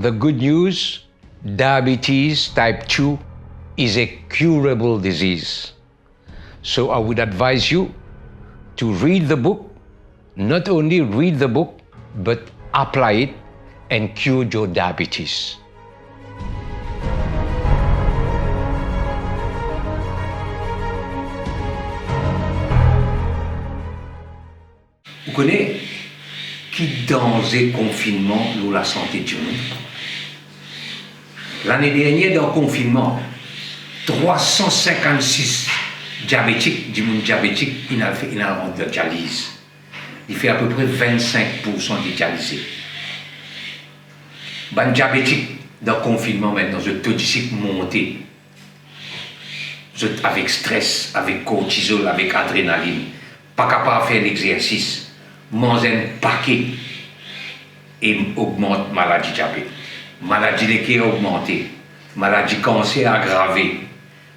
The good news, diabetes type 2 is a curable disease. So I would advise you to read the book, not only read the book, but apply it and cure your diabetes. Vous connaissez qui danger confinement pour la santé du monde? L'année dernière, dans le confinement, 356 diabétiques, du monde diabétique, il a rendu de dialyse. Il fait à peu près 25% de dialysés. Les diabétiques, dans le confinement, maintenant, le taux de monté. Avec stress, avec cortisol, avec adrénaline, pas capable de faire l'exercice. Manger un paquet et augmente maladie diabète. Maladie de cœur augmentée, maladie cancer aggravée,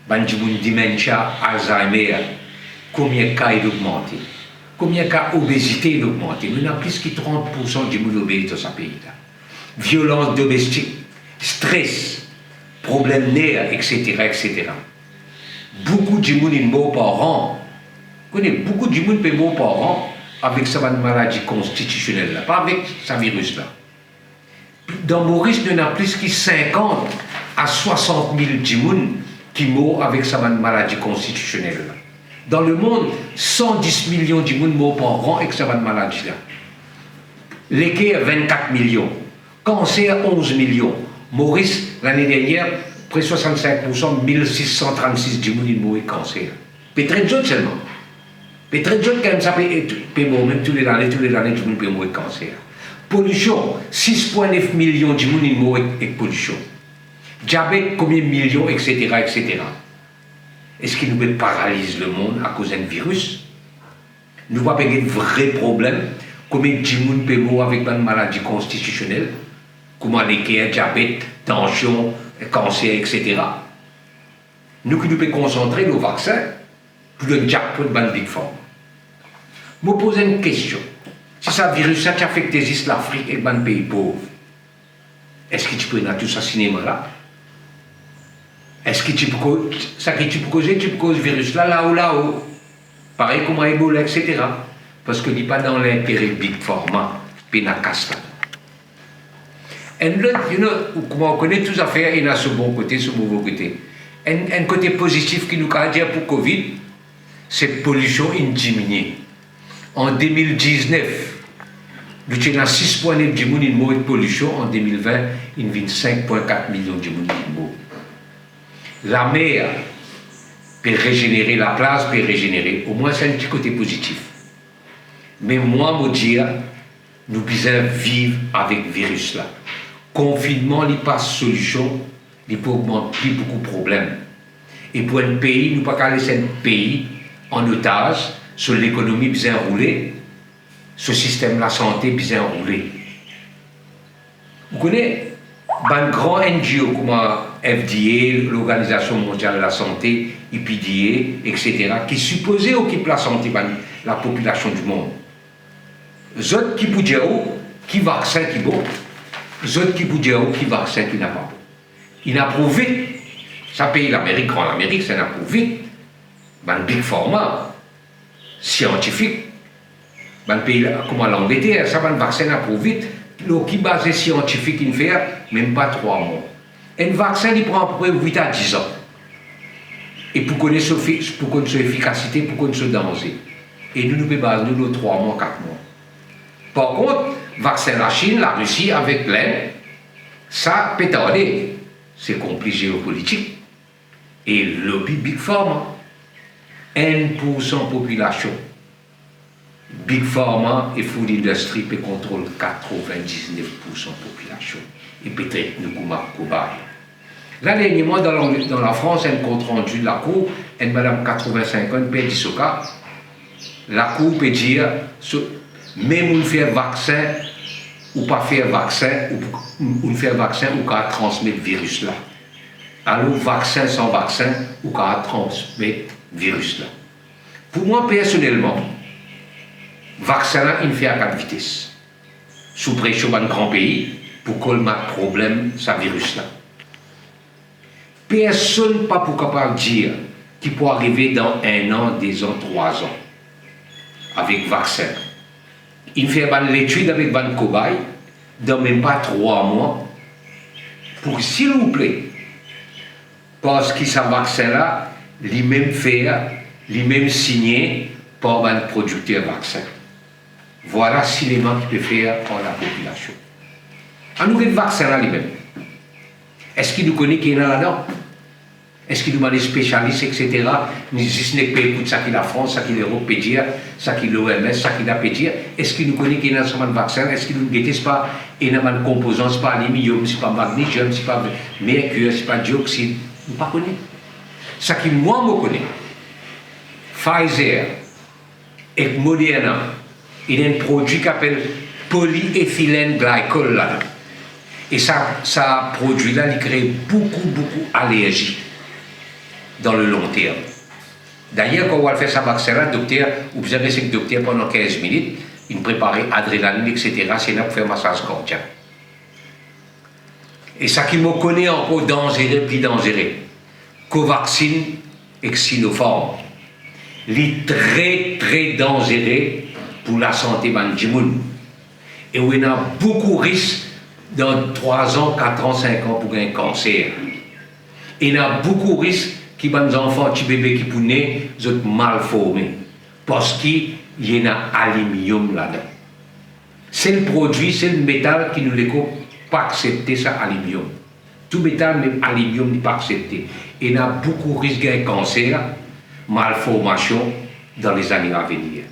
dementia, Alzheimer, combien de cas il augmente, combien de cas d'obésité il augmente. Il y a plus que 30% du monde obèse dans ce pays-là. Violence domestique, stress, problèmes nerfs, etc., etc. Beaucoup de monde est mort par an. Beaucoup de monde est mort par an avec sa maladie constitutionnelle, là, pas avec ce virus-là. Dans Maurice, il y en a plus que 50 à 60 000 personnes qui meurent avec sa maladie constitutionnelle. Là. Dans le monde, 110 millions de personnes meurent par an avec sa maladie-là. L'équerre, 24 millions. Cancer, 11 millions. Maurice, l'année dernière, près de 65%, 1636 personnes meurent avec cancer. Peut-être d'autres seulement. Peut-être d'autres, quand même, ça peut mourir, même tous les années, tout le monde peut mourir de cancer. Pollution, 6,9 millions de personnes meurent avec pollution. Diabète, combien de millions, etc., etc. Est-ce qu'il nous paralyse le monde à cause d'un virus? Nous ne voyons pas de vrais problèmes. Combien de personnes peuvent mourir avec une maladie constitutionnelle? Comment l'équerre, diabète, tension, cancer, etc. Nous pouvons concentrer nos vaccins pour le jackpot de Big Pharma. Je me pose une question. Si ce virus a affecté l'Afrique et les pays pauvres, est-ce que tu peux tout ça cinéma-là? Est-ce que tu peux causer ce virus-là, là-haut? Pareil comme Ebola, etc. Parce que ce n'est pas dans l'intérêt Big Pharma, puis dans la casse. Et comment on connaît toutes les affaires, il y a ce bon côté, ce mauvais côté. Un côté positif qui nous a dit pour Covid, c'est pollution diminuée. En 2019, nous avons 6,9 de monde morts de pollution. En 2020, il y a 5,4 millions de monde morts. La mer peut régénérer, la place peut régénérer. Au moins, c'est un petit côté positif. Mais moi, je dire, nous devons vivre avec le virus là. Confinement n'est pas solution, il peut augmenter beaucoup de problèmes. Et pour un pays, nous ne pouvons pas laisser un pays en otage, sur l'économie bien roulée, ce système de la santé bien roulé. Vous connaissez un grand NGO comme FDA, l'Organisation mondiale de la santé, EPDA, etc., qui supposait occuper la santé de la population du monde. Les autres qui peuvent dire qui vaccin qui bon, les autres qui peuvent dire qui vaccin qui n'a pas bon. Il a prouvé, ça paye l'Amérique, en Amérique, ça n'a prouvé, dans le Big Pharma, scientifique, dans le pays comme l'Angleterre, ça va le vaccin a prouvé, qui basé scientifique, il fait même pas 3 mois. Un vaccin, il prend à peu près 8 à 10 ans. Et pour connaître son efficacité, pour connaître son danger. Et nous pouvons baser nos 3 mois, 4 mois. Par contre, vaccin la Chine, la Russie, avec l'Inde, ça peut tarder. C'est compliqué géopolitique. Et le lobby Big Pharma. 1% population. Big Pharma et Food Industry peut contrôler 99% population. Et peut-être nous pouvons cobaye. Là, dernièrement, dans la France, un compte rendu de la Cour, une madame 85 ans, peut dire la Cour peut dire, même on fait vaccin ou pas faire vaccin, ou faire vaccin ou qu'à transmettre le virus là. Alors, vaccin sans vaccin ou qu'à transmettre le virus là. Pour moi, personnellement, vaccin là, il fait à 4 vitesses. Sous pression dans un grand pays, pour colmater le problème, ce virus-là. Personne pas pour capable de dire qu'il peut arriver dans 1 an, 2 ans, 3 ans avec vaccin. Il fait l'étude avec une cobaye dans même pas 3 mois pour, s'il vous plaît, parce que ce vaccin-là, lui-même fait, lui-même signé par un producteur vaccin. Voilà l'élément qu'il peut faire pour la population. En nous, le vaccin-là lui-même, est-ce qu'il nous connaît qui est là-dedans? Est-ce qu'il nous demande des spécialistes, etc. Si ce n'est pas écoute ça qu'il la France, ça qu'il l'Europe peut dire, ça qu'il l'OMS, ça qu'il a peut dire. Est-ce qu'il nous connaît qu'il y a un vaccin? Est-ce qu'il nous guette pas énormément de composants, c'est pas aluminium, c'est pas magnésium, c'est pas mercure, c'est pas dioxyde? Nous ne pas connaît. Ça qui moi me connaît. Pfizer et Moderna, il y a un produit qui s'appelle polyéthylène glycol là. Et ça produit-là, il crée beaucoup d'allergies dans le long terme. D'ailleurs, quand on va faire ce vaccin-là, docteur, vous avez ce docteur pendant 15 minutes, il prépare adrénaline, etc. C'est là pour faire massage cardiaque. Et ça qui me connaît encore dangereux, plus dangereux. Covaxin et Sinopharm. Il est très dangereux pour la santé du monde. Et où il y a beaucoup de risques dans 3 ans, 4 ans, 5 ans pour un cancer. Et il y a beaucoup de risques qui les enfants, petits bébés qui sont nés, sont mal formés. Parce qu'il y a un aluminium là-dedans. C'est le produit, c'est le métal qui nous l'écoute pas accepter ça aluminium. Tout métal, même aluminium, n'est pas accepté. Et il y a beaucoup de risques d'un cancer, malformation dans les années à venir.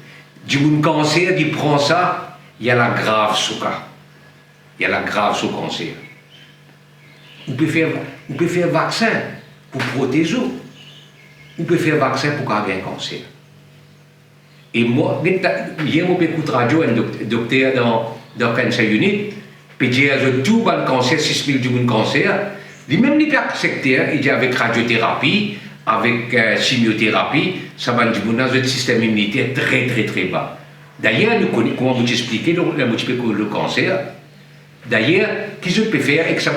Du cancer, il prend ça, il y a la grave sous cas. Il y a la grave sous cancer. On peut faire vaccin pour protéger. On peut faire vaccin pour avoir un cancer. Et moi, hier, on écoute radio, un docteur dans Cancer Unit, puis il dit que tout le cancer, 6 000 du cancer, lui-même n'est pas sectaire, il dit avec radiothérapie, avec chimiothérapie, ça va dire que notre système immunitaire très bas. D'ailleurs, nous connaissons, comment vous expliquer le cancer. D'ailleurs, qu'est-ce que je peux faire avec ça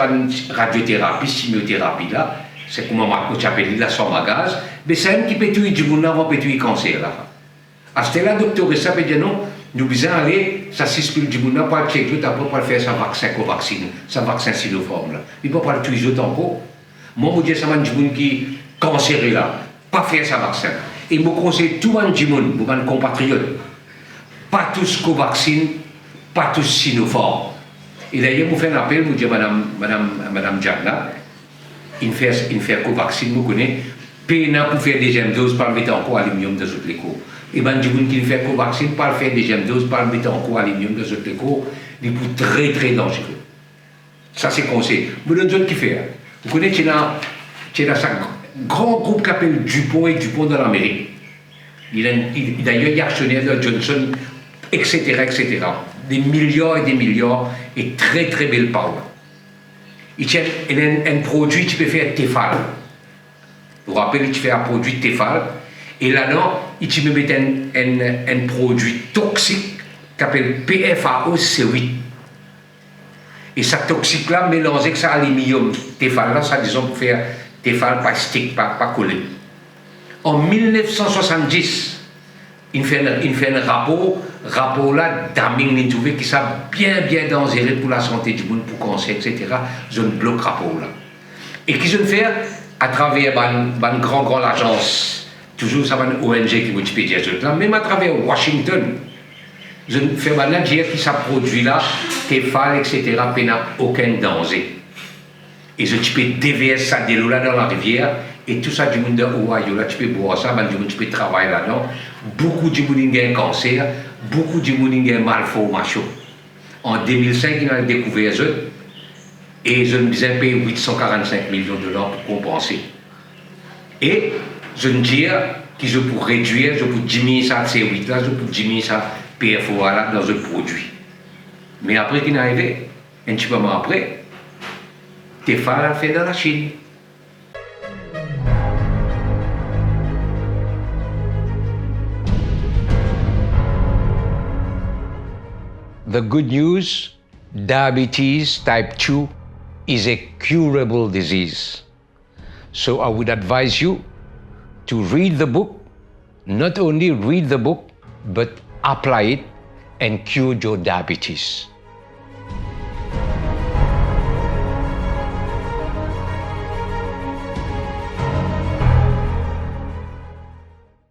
radiothérapie, chimiothérapie là, c'est comment on appelle la somme à gaz, mais c'est un qui peut tuer du monde avant de tuer le cancer là. À ce là, le docteur Ressa peut dire non, nous devons aller, ça s'explique du monde pour checker tout après pour faire sa vaccin Covaxin, sa vaccin Sinopharm là. Il ne peut pas le tuer autant encore. Moi, je dis ça du monde qui cancéré là, pas faire sa vaccin. Et je conseille tout le monde, pour mes compatriotes, pas tous Covaxin, pas tous Sinopharm. Et d'ailleurs, je fais un appel, je dis à Madame Jagna, il fait Covaxin, je connais, pénal pour faire deuxième dose, pas le mettre encore aluminium dans toutes les cours. Et bien, du monde qui fait Covaxin, pas le faire deuxième dose, pas le mettre encore aluminium dans toutes les cours, il est très dangereux. Ça, c'est conseil. Mais le qui fait, vous connaissez, il y a un grand groupe qui s'appelle Dupont et Dupont dans l'Amérique. D'ailleurs, il y a actionnaire de Johnson, etc. Des milliards et des milliards, et très belle power. Il y a un produit qui peut faire Tefal. Vous vous rappelez, il fait un produit Tefal, et là-dedans, il peut mettre un produit toxique qui s'appelle PFAO-C8. Et ça toxique-là, mélangé avec ça aluminium. Tefal-là, ça disons pour faire Tefal pas stick, pas collé. En 1970, il fait un rapport là, Daming l'a trouvé qui ça bien dangereux pour la santé du monde, pour le cancer, etc. Je bloque rapport là. Et qui je fait à travers une grande agence, toujours ça va une ONG qui m'occupe de ça, même à travers Washington. Je fais maintenant dire que ça produit là, Tefal, etc., n'a aucun danger. Et je peux déverser ça de l'eau là dans la rivière, et tout ça du monde de Ohio, là, tu peux boire ça, tu peux travailler là-dedans. Beaucoup de monde ont un cancer, beaucoup de monde ont une malformation. En 2005, ils ont découvert ça, et je me disais payer 845 millions de dollars pour compenser. Et je me dis que je peux réduire, je peux diminuer ça de ces 8 là, je peux diminuer ça PFOA là dans un produit. Mais après qu'il est arrivé, un petit peu après, Tefal a fait dans la Chine. The good news, diabetes type 2 is a curable disease. So I would advise you to read the book, not only read the book, but apply it and cure your diabetes.